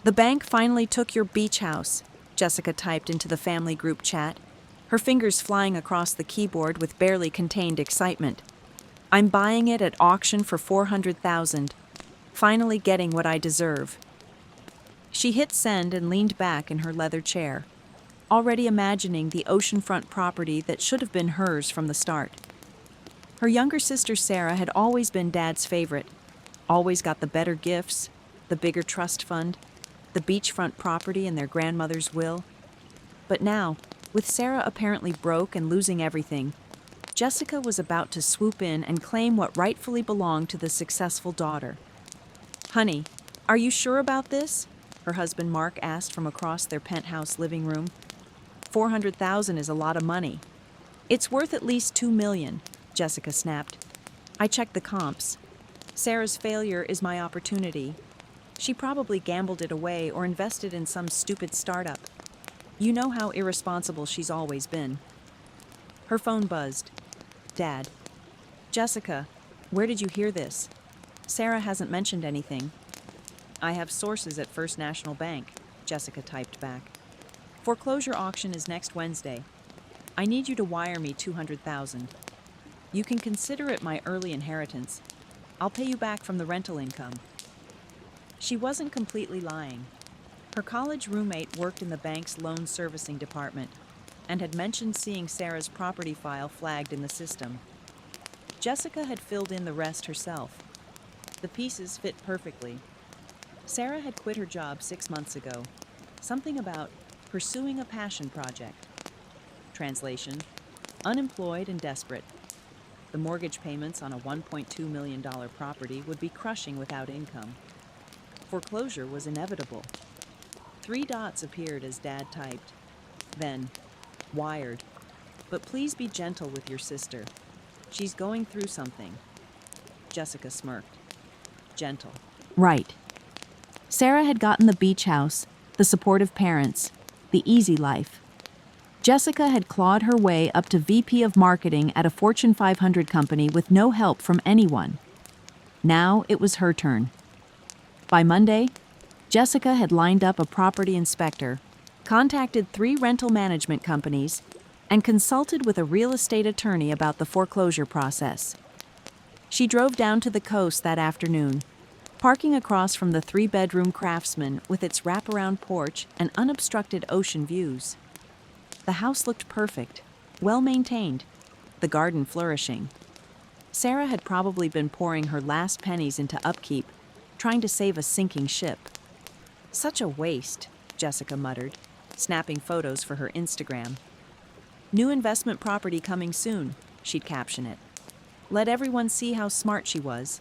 The bank finally took your beach house, Jessica typed into the family group chat, her fingers flying across the keyboard with barely contained excitement. I'm buying it at auction for $400,000, finally getting what I deserve. She hit send and leaned back in her leather chair, already imagining the oceanfront property that should have been hers from the start. Her younger sister Sarah had always been Dad's favorite, always got the better gifts, the bigger trust fund, the beachfront property in their grandmother's will. But now, with Sarah apparently broke and losing everything, Jessica was about to swoop in and claim what rightfully belonged to the successful daughter. "Honey, are you sure about this?" her husband Mark asked from across their penthouse living room. $400,000 is a lot of money. It's worth at least $2 million, Jessica snapped. I checked the comps. Sarah's failure is my opportunity. She probably gambled it away or invested in some stupid startup. You know how irresponsible she's always been. Her phone buzzed. Dad. Jessica, where did you hear this? Sarah hasn't mentioned anything. I have sources at First National Bank, Jessica typed back. Foreclosure auction is next Wednesday. I need you to wire me $200,000. You can consider it my early inheritance. I'll pay you back from the rental income. She wasn't completely lying. Her college roommate worked in the bank's loan servicing department and had mentioned seeing Sarah's property file flagged in the system. Jessica had filled in the rest herself. The pieces fit perfectly. Sarah had quit her job 6 months ago. Something about pursuing a passion project. Translation: unemployed and desperate. The mortgage payments on a $1.2 million property would be crushing without income. Foreclosure was inevitable. 3 dots appeared as Dad typed. Then, wired. But please be gentle with your sister. She's going through something. Jessica smirked. Gentle. Right. Sarah had gotten the beach house, the supportive parents, the easy life. Jessica had clawed her way up to VP of Marketing at a Fortune 500 company with no help from anyone. Now it was her turn. By Monday, Jessica had lined up a property inspector, contacted 3 rental management companies, and consulted with a real estate attorney about the foreclosure process. She drove down to the coast that afternoon, parking across from the 3-bedroom Craftsman with its wraparound porch and unobstructed ocean views. The house looked perfect, well-maintained, the garden flourishing. Sarah had probably been pouring her last pennies into upkeep, trying to save a sinking ship. Such a waste, Jessica muttered, snapping photos for her Instagram. New investment property coming soon, she'd caption it. Let everyone see how smart she was,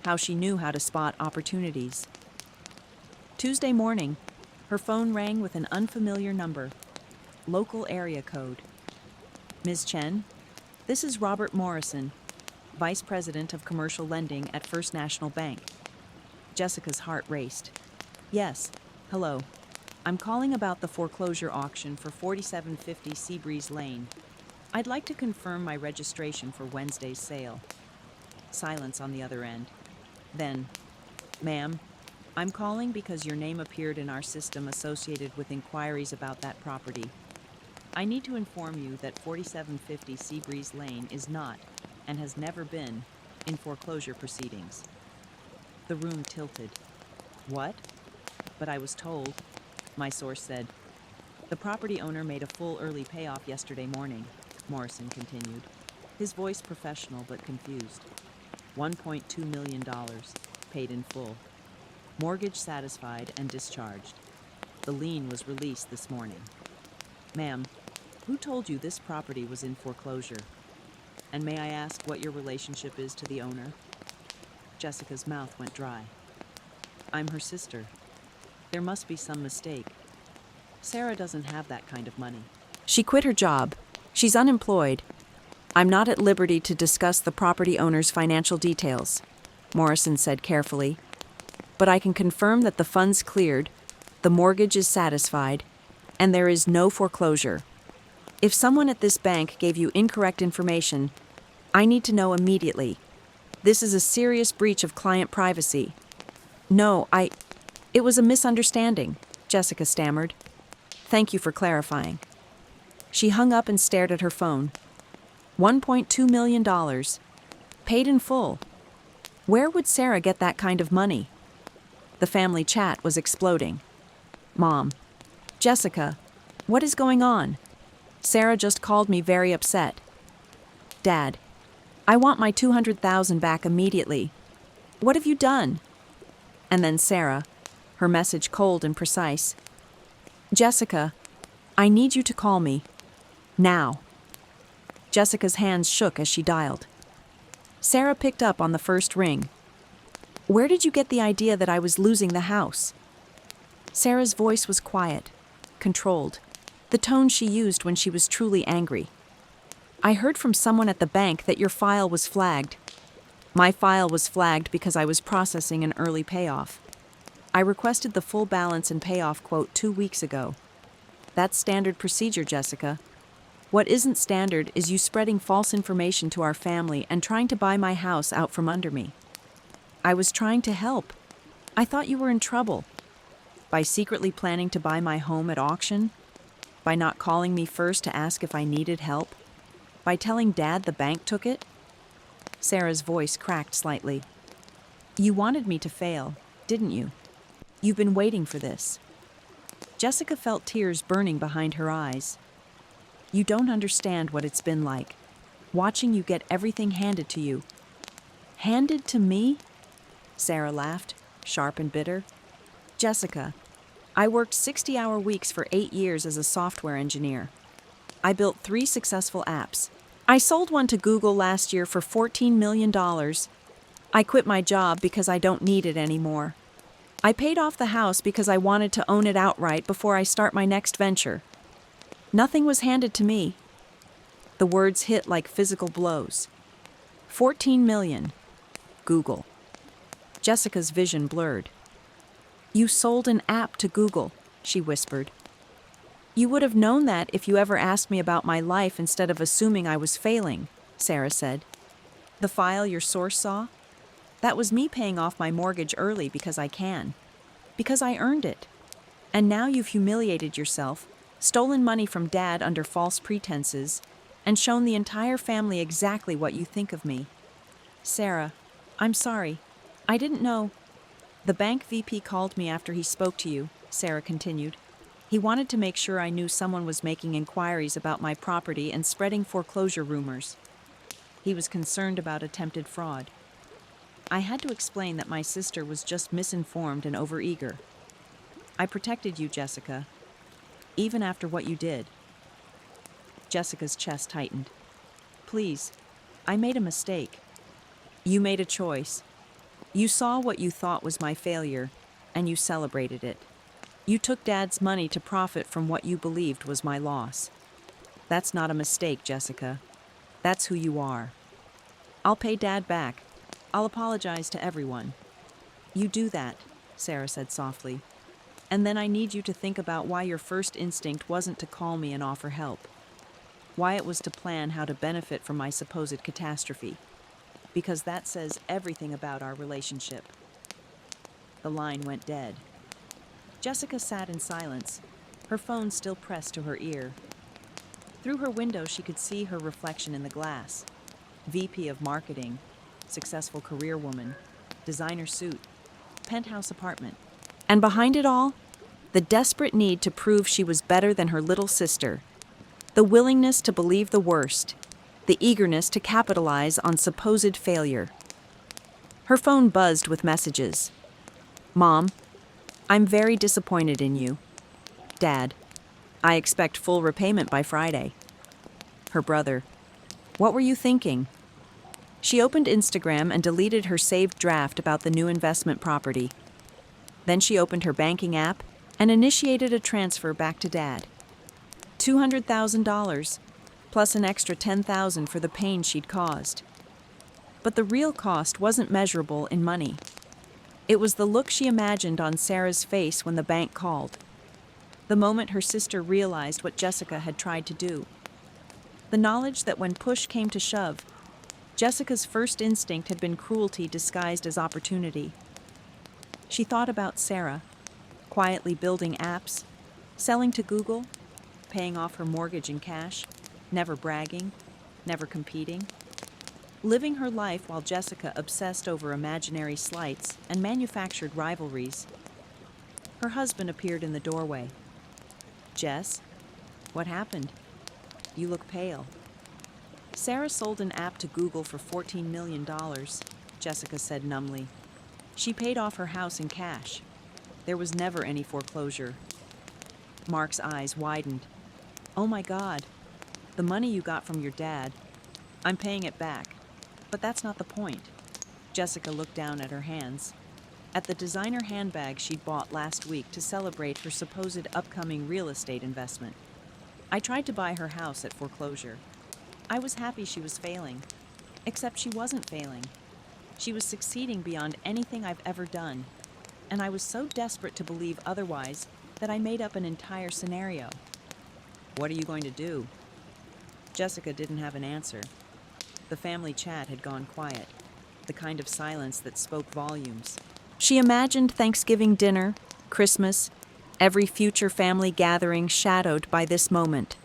how she knew how to spot opportunities. Tuesday morning, her phone rang with an unfamiliar number. Local area code. Ms. Chen, this is Robert Morrison, Vice President of Commercial Lending at First National Bank. Jessica's heart raced. Yes, hello. I'm calling about the foreclosure auction for 4750 Seabreeze Lane. I'd like to confirm my registration for Wednesday's sale. Silence on the other end. Then, ma'am, I'm calling because your name appeared in our system associated with inquiries about that property. I need to inform you that 4750 Seabreeze Lane is not, and has never been, in foreclosure proceedings. The room tilted. What? But I was told, my source said. The property owner made a full early payoff yesterday morning, Morrison continued, his voice professional but confused. $1.2 million, paid in full. Mortgage satisfied and discharged. The lien was released this morning. Ma'am, who told you this property was in foreclosure? And may I ask what your relationship is to the owner? Jessica's mouth went dry. I'm her sister. There must be some mistake. Sarah doesn't have that kind of money. She quit her job. She's unemployed. I'm not at liberty to discuss the property owner's financial details, Morrison said carefully. But I can confirm that the funds cleared, the mortgage is satisfied, and there is no foreclosure. If someone at this bank gave you incorrect information, I need to know immediately. This is a serious breach of client privacy. No, It was a misunderstanding, Jessica stammered. Thank you for clarifying. She hung up and stared at her phone. $1.2 million. Paid in full. Where would Sarah get that kind of money? The family chat was exploding. Mom. Jessica. What is going on? Sarah just called me very upset. Dad. I want my $200,000 back immediately. What have you done? And then Sarah, her message cold and precise. Jessica, I need you to call me. Now. Jessica's hands shook as she dialed. Sarah picked up on the first ring. Where did you get the idea that I was losing the house? Sarah's voice was quiet, controlled, the tone she used when she was truly angry. I heard from someone at the bank that your file was flagged. My file was flagged because I was processing an early payoff. I requested the full balance and payoff quote 2 weeks ago. That's standard procedure, Jessica. What isn't standard is you spreading false information to our family and trying to buy my house out from under me. I was trying to help. I thought you were in trouble. By secretly planning to buy my home at auction? By not calling me first to ask if I needed help? By telling Dad the bank took it? Sarah's voice cracked slightly. You wanted me to fail, didn't you? You've been waiting for this. Jessica felt tears burning behind her eyes. You don't understand what it's been like, watching you get everything handed to you. Handed to me? Sarah laughed, sharp and bitter. Jessica, I worked 60-hour weeks for 8 years as a software engineer. I built 3 successful apps. I sold one to Google last year for $14 million. I quit my job because I don't need it anymore. I paid off the house because I wanted to own it outright before I start my next venture. Nothing was handed to me. The words hit like physical blows. 14 million. Google. Jessica's vision blurred. You sold an app to Google, she whispered. You would have known that if you ever asked me about my life instead of assuming I was failing, Sarah said. The file your source saw? That was me paying off my mortgage early because I can. Because I earned it. And now you've humiliated yourself, stolen money from Dad under false pretenses, and shown the entire family exactly what you think of me. Sarah, I'm sorry. I didn't know. The bank VP called me after he spoke to you, Sarah continued. He wanted to make sure I knew someone was making inquiries about my property and spreading foreclosure rumors. He was concerned about attempted fraud. I had to explain that my sister was just misinformed and overeager. I protected you, Jessica, even after what you did. Jessica's chest tightened. Please, I made a mistake. You made a choice. You saw what you thought was my failure, and you celebrated it. You took Dad's money to profit from what you believed was my loss. That's not a mistake, Jessica. That's who you are. I'll pay Dad back. I'll apologize to everyone. You do that, Sarah said softly. And then I need you to think about why your first instinct wasn't to call me and offer help. Why it was to plan how to benefit from my supposed catastrophe. Because that says everything about our relationship. The line went dead. Jessica sat in silence, her phone still pressed to her ear. Through her window, she could see her reflection in the glass. VP of Marketing, successful career woman, designer suit, penthouse apartment. And behind it all, the desperate need to prove she was better than her little sister. The willingness to believe the worst. The eagerness to capitalize on supposed failure. Her phone buzzed with messages. Mom, I'm very disappointed in you. Dad, I expect full repayment by Friday. Her brother, what were you thinking? She opened Instagram and deleted her saved draft about the new investment property. Then she opened her banking app and initiated a transfer back to Dad. $200,000, plus an extra $10,000 for the pain she'd caused. But the real cost wasn't measurable in money. It was the look she imagined on Sarah's face when the bank called. The moment her sister realized what Jessica had tried to do. The knowledge that when push came to shove, Jessica's first instinct had been cruelty disguised as opportunity. She thought about Sarah, quietly building apps, selling to Google, paying off her mortgage in cash, never bragging, never competing. Living her life while Jessica obsessed over imaginary slights and manufactured rivalries. Her husband appeared in the doorway. "Jess, what happened? You look pale." "Sarah sold an app to Google for $14 million, Jessica said numbly. "She paid off her house in cash. There was never any foreclosure." Mark's eyes widened. "Oh my God, the money you got from your dad. I'm paying it back. But that's not the point." Jessica looked down at her hands, at the designer handbag she'd bought last week to celebrate her supposed upcoming real estate investment. "I tried to buy her house at foreclosure. I was happy she was failing. Except she wasn't failing. She was succeeding beyond anything I've ever done. And I was so desperate to believe otherwise that I made up an entire scenario." "What are you going to do?" Jessica didn't have an answer. The family chat had gone quiet, the kind of silence that spoke volumes. She imagined Thanksgiving dinner, Christmas, every future family gathering shadowed by this moment.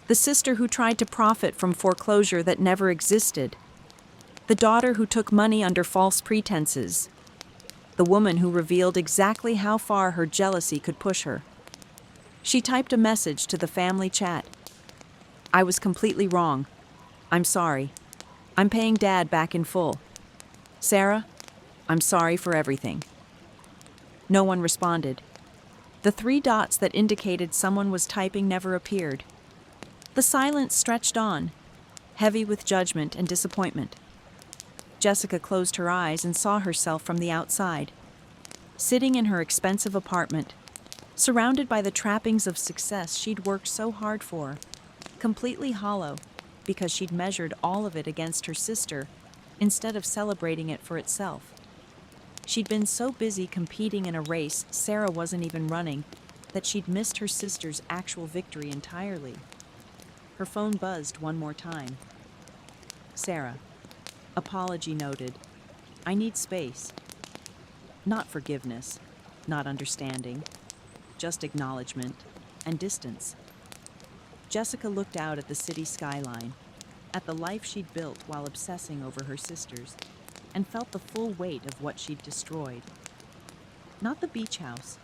The sister who tried to profit from foreclosure that never existed. The daughter who took money under false pretenses. The woman who revealed exactly how far her jealousy could push her. She typed a message to the family chat. "I was completely wrong. I'm sorry. I'm paying Dad back in full. Sarah, I'm sorry for everything." No one responded. The three dots that indicated someone was typing never appeared. The silence stretched on, heavy with judgment and disappointment. Jessica closed her eyes and saw herself from the outside, sitting in her expensive apartment, surrounded by the trappings of success she'd worked so hard for, completely hollow because she'd measured all of it against her sister instead of celebrating it for itself. She'd been so busy competing in a race Sarah wasn't even running that she'd missed her sister's actual victory entirely. Her phone buzzed one more time. "Sarah, apology noted. I need space. Not forgiveness, not understanding, just acknowledgement and distance." Jessica looked out at the city skyline, at the life she'd built while obsessing over her sisters, and felt the full weight of what she'd destroyed. Not the beach house.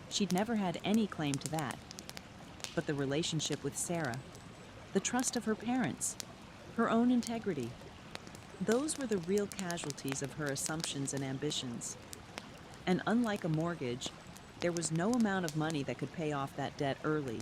She'd never had any claim to that. But the relationship with Sarah, the trust of her parents, her own integrity. Those were the real casualties of her assumptions and ambitions. And unlike a mortgage, there was no amount of money that could pay off that debt early.